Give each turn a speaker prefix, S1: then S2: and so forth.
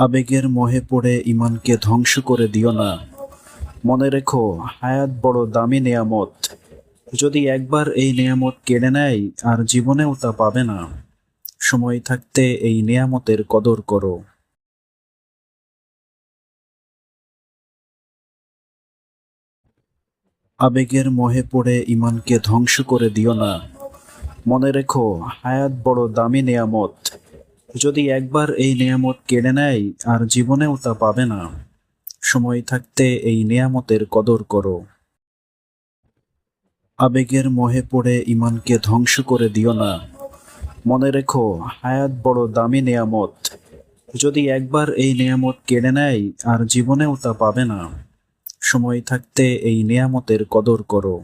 S1: আবেগের মোহে পড়ে ঈমানকে ধ্বংস করে দিও না। মনে রেখো, হায়াত বড় দামি নেয়ামত। যদি একবার এই নেয়ামত কেড়ে নেয়, আর জীবনেও তা পাবে না। সময় থাকতে এই নেয়ামতের কদর করো। আবেগের মোহে পড়ে ঈমানকে ধ্বংস করে দিও না। মনে রেখো, হায়াত বড় দামি নেয়ামত। যদি একবার এই নেয়ামত কেড়ে নেয়, আর জীবনেও তা পাবে না। সময় থাকতে এই নেয়ামতের কদর করো। আবেগের মোহে পড়ে ঈমানকে ধ্বংস করে দিও না। মনে রেখো, হায়াত বড় দামি নেয়ামত। যদি একবার এই নেয়ামত কেড়ে নেয়, আর জীবনেও তা পাবে না। সময় থাকতে এই নেয়ামতের কদর করো।